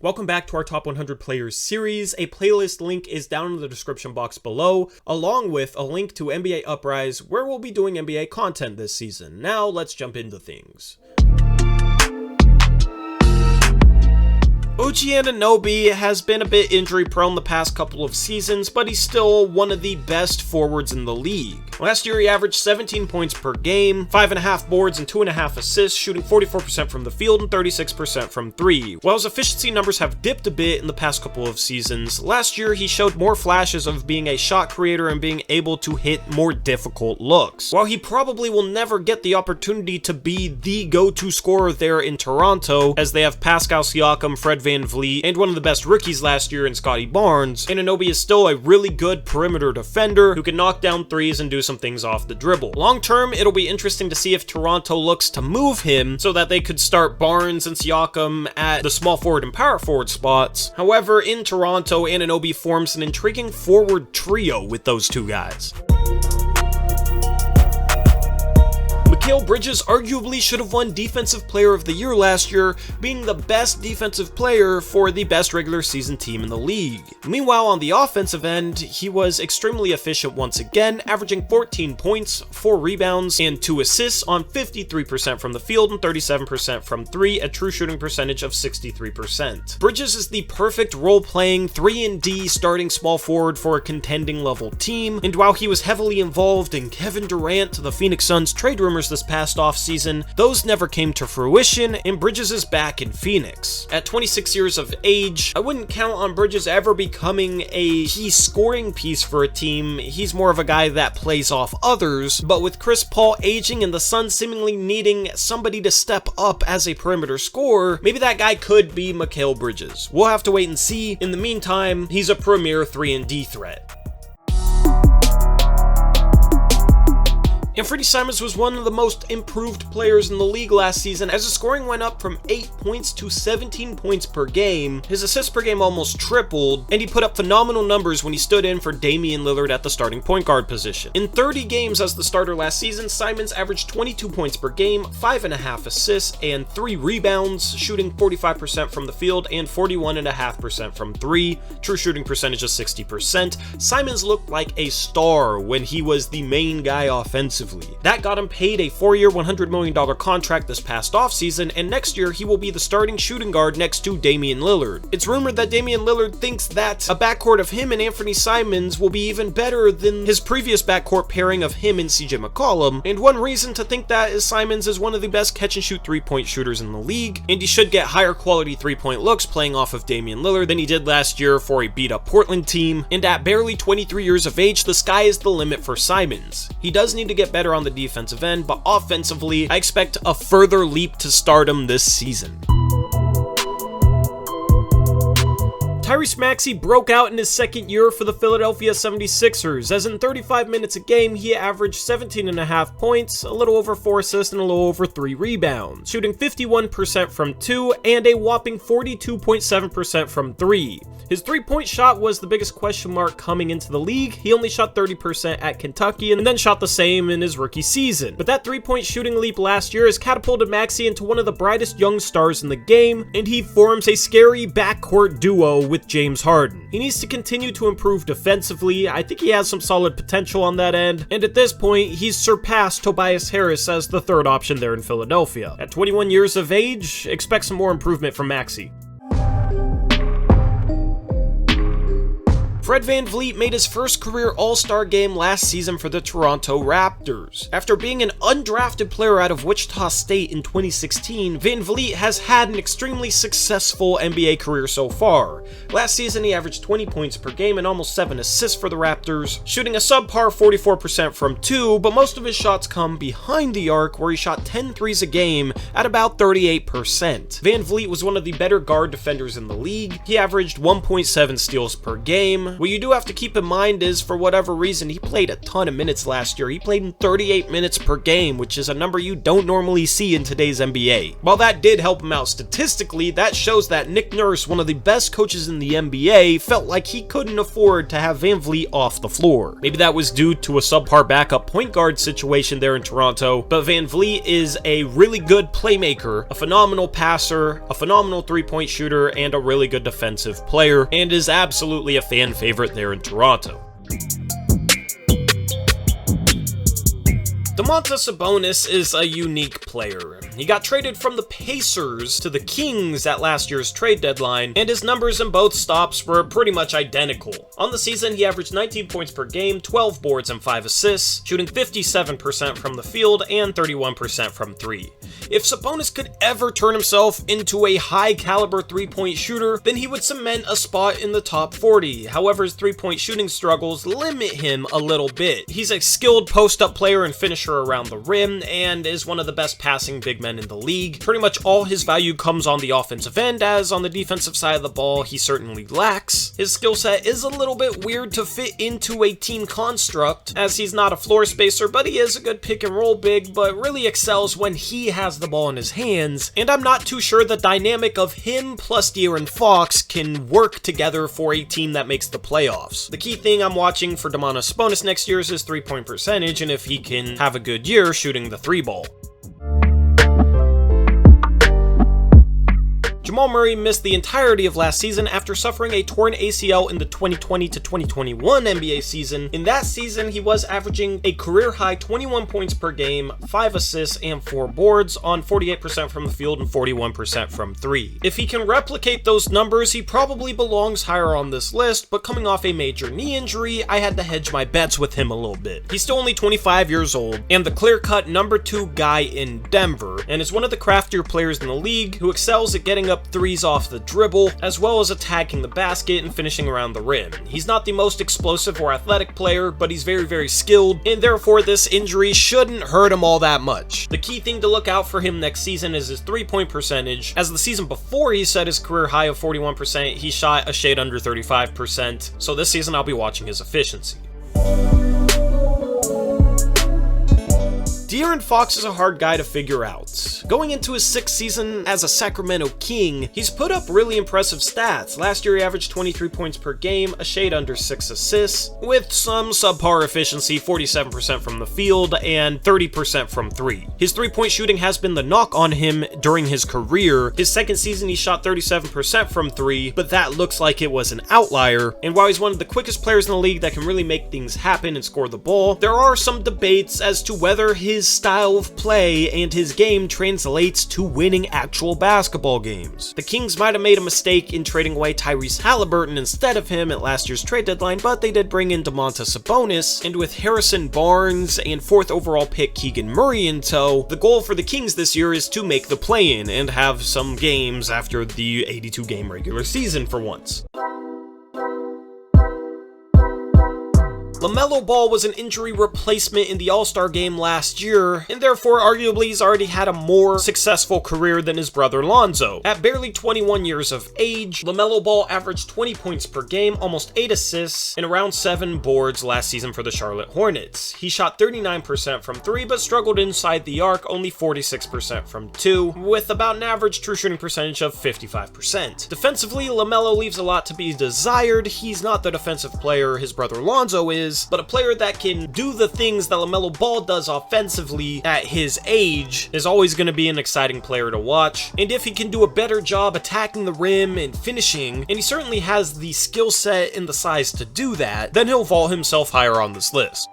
Welcome back to our Top 100 Players series. A playlist link is down in the description box below, along with a link to NBA Uprise, where we'll be doing NBA content this season. Now, let's jump into things. Anunoby has been a bit injury prone the past couple of seasons, but he's still one of the best forwards in the league. Last year he averaged 17 points per game, 5.5 boards and 2.5 assists, shooting 44% from the field and 36% from 3. While his efficiency numbers have dipped a bit in the past couple of seasons, last year he showed more flashes of being a shot creator and being able to hit more difficult looks. While he probably will never get the opportunity to be the go-to scorer there in Toronto, as they have Pascal Siakam, Fred VanVleet, and one of the best rookies last year in Scotty Barnes, Anunoby is still a really good perimeter defender who can knock down threes and do some things off the dribble. Long term, it'll be interesting to see if Toronto looks to move him so that they could start Barnes and Siakam at the small forward and power forward spots. However, in Toronto, Anunoby forms an intriguing forward trio with those two guys. Mikal Bridges arguably should have won Defensive Player of the Year last year, being the best defensive player for the best regular season team in the league. Meanwhile, on the offensive end, he was extremely efficient once again, averaging 14 points, 4 rebounds, and 2 assists on 53% from the field and 37% from 3, a true shooting percentage of 63%. Bridges is the perfect role-playing 3-and-D starting small forward for a contending level team, and while he was heavily involved in Kevin Durant to the Phoenix Suns trade rumors this past offseason, those never came to fruition, and Bridges is back in Phoenix. At 26 years of age, I wouldn't count on Bridges ever becoming a key scoring piece for a team. He's more of a guy that plays off others, but with Chris Paul aging and the Suns seemingly needing somebody to step up as a perimeter scorer, maybe that guy could be Mikal Bridges. We'll have to wait and see. In the meantime, he's a premier 3-and-D threat. Anfernee Simons was one of the most improved players in the league last season as his scoring went up from 8 points to 17 points per game, his assists per game almost tripled, and he put up phenomenal numbers when he stood in for Damian Lillard at the starting point guard position. In 30 games as the starter last season, Simons averaged 22 points per game, 5.5 assists, and 3 rebounds, shooting 45% from the field and 41.5% from 3, true shooting percentage of 60%. Simons looked like a star when he was the main guy offensively. That got him paid a 4-year, $100 million contract this past offseason, and next year he will be the starting shooting guard next to Damian Lillard. It's rumored that Damian Lillard thinks that a backcourt of him and Anfernee Simons will be even better than his previous backcourt pairing of him and CJ McCollum, and one reason to think that is Simons is one of the best catch-and-shoot three-point shooters in the league, and he should get higher quality three-point looks playing off of Damian Lillard than he did last year for a beat-up Portland team, and at barely 23 years of age, the sky is the limit for Simons. He does need to get better on the defensive end, but offensively, I expect a further leap to stardom this season. Tyrese Maxey broke out in his second year for the Philadelphia 76ers, as in 35 minutes a game, he averaged 17.5 points, a little over 4 assists, and a little over 3 rebounds, shooting 51% from 2 and a whopping 42.7% from 3. His three-point shot was the biggest question mark coming into the league. He only shot 30% at Kentucky and then shot the same in his rookie season. But that three-point shooting leap last year has catapulted Maxey into one of the brightest young stars in the game, and he forms a scary backcourt duo with James Harden. He needs to continue to improve defensively. I think he has some solid potential on that end, and at this point, he's surpassed Tobias Harris as the third option there in Philadelphia. At 21 years of age, expect some more improvement from Maxey. Fred VanVleet made his first career All-Star game last season for the Toronto Raptors. After being an undrafted player out of Wichita State in 2016, VanVleet has had an extremely successful NBA career so far. Last season, he averaged 20 points per game and almost 7 assists for the Raptors, shooting a subpar 44% from 2, but most of his shots come behind the arc, where he shot 10 threes a game at about 38%. VanVleet was one of the better guard defenders in the league. He averaged 1.7 steals per game, What you do have to keep in mind is, for whatever reason, he played a ton of minutes last year. He played in 38 minutes per game, which is a number you don't normally see in today's NBA. While that did help him out statistically, that shows that Nick Nurse, one of the best coaches in the NBA, felt like he couldn't afford to have VanVleet off the floor. Maybe that was due to a subpar backup point guard situation there in Toronto, but VanVleet is a really good playmaker, a phenomenal passer, a phenomenal three-point shooter, and a really good defensive player, and is absolutely a fan favorite there in Toronto. Domantas Sabonis is a unique player. He got traded from the Pacers to the Kings at last year's trade deadline, and his numbers in both stops were pretty much identical. On the season, he averaged 19 points per game, 12 boards and 5 assists, shooting 57% from the field and 31% from 3. If Sabonis could ever turn himself into a high-caliber three-point shooter, then he would cement a spot in the top 40. However, his three-point shooting struggles limit him a little bit. He's a skilled post-up player and finisher around the rim, and is one of the best passing big men in the league. Pretty much all his value comes on the offensive end, as on the defensive side of the ball, he certainly lacks. His skill set is a little bit weird to fit into a team construct, as he's not a floor spacer, but he is a good pick and roll big, but really excels when he has the ball in his hands, and I'm not too sure the dynamic of him plus De'Aaron Fox can work together for a team that makes the playoffs. The key thing I'm watching for Domantas Sabonis next year is his three-point percentage, and if he can have a good year shooting the three ball. Jamal Murray missed the entirety of last season after suffering a torn ACL in the 2020 to 2021 NBA season. In that season, he was averaging a career-high 21 points per game, 5 assists, and 4 boards on 48% from the field and 41% from 3. If he can replicate those numbers, he probably belongs higher on this list, but coming off a major knee injury, I had to hedge my bets with him a little bit. He's still only 25 years old, and the clear-cut number 2 guy in Denver, and is one of the craftier players in the league who excels at getting up threes off the dribble, as well as attacking the basket and finishing around the rim. He's not the most explosive or athletic player, but he's very, very skilled, and therefore this injury shouldn't hurt him all that much. The key thing to look out for him next season is his three-point percentage, as the season before he set his career high of 41%, he shot a shade under 35%, so this season I'll be watching his efficiency. De'Aaron Fox is a hard guy to figure out. Going into his 6th season as a Sacramento King, he's put up really impressive stats. Last year he averaged 23 points per game, a shade under 6 assists, with some subpar efficiency, 47% from the field and 30% from 3. His three-point shooting has been the knock on him during his career. His 2nd season he shot 37% from 3, but that looks like it was an outlier, and while he's one of the quickest players in the league that can really make things happen and score the ball, there are some debates as to whether his style of play and his game translates to winning actual basketball games. The Kings might have made a mistake in trading away Tyrese Halliburton instead of him at last year's trade deadline, but they did bring in Domantas Sabonis, and with Harrison Barnes and 4th overall pick Keegan Murray in tow, the goal for the Kings this year is to make the play-in and have some games after the 82-game regular season for once. LaMelo Ball was an injury replacement in the All-Star game last year, and therefore arguably he's already had a more successful career than his brother Lonzo. At barely 21 years of age, LaMelo Ball averaged 20 points per game, almost 8 assists, and around 7 boards last season for the Charlotte Hornets. He shot 39% from 3, but struggled inside the arc, only 46% from 2, with about an average true shooting percentage of 55%. Defensively, LaMelo leaves a lot to be desired. He's not the defensive player his brother Lonzo is, but a player that can do the things that LaMelo Ball does offensively at his age is always going to be an exciting player to watch. And if he can do a better job attacking the rim and finishing, and he certainly has the skill set and the size to do that, then he'll vault himself higher on this list.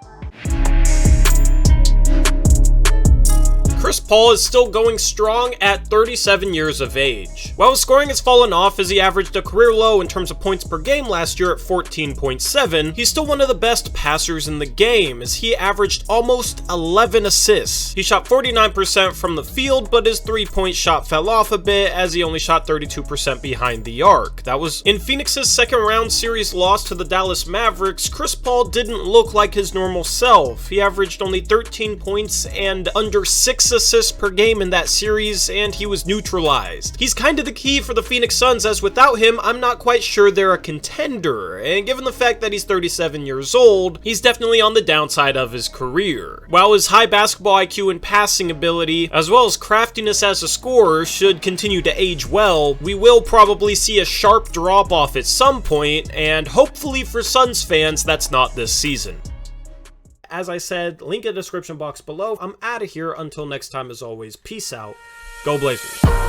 Chris Paul is still going strong at 37 years of age. While his scoring has fallen off as he averaged a career low in terms of points per game last year at 14.7, he's still one of the best passers in the game as he averaged almost 11 assists. He shot 49% from the field, but his three-point shot fell off a bit as he only shot 32% behind the arc. That was in Phoenix's 2nd round series loss to the Dallas Mavericks. Chris Paul didn't look like his normal self. He averaged only 13 points and under 6 assists per game in that series, and he was neutralized. He's kind of the key for the Phoenix Suns, as without him, I'm not quite sure they're a contender, and given the fact that he's 37 years old, he's definitely on the downside of his career. While his high basketball IQ and passing ability, as well as craftiness as a scorer, should continue to age well, we will probably see a sharp drop-off at some point, and hopefully for Suns fans, that's not this season. As I said, link in the description box below. I'm out of here. Until next time, as always, peace out. Go Blazers.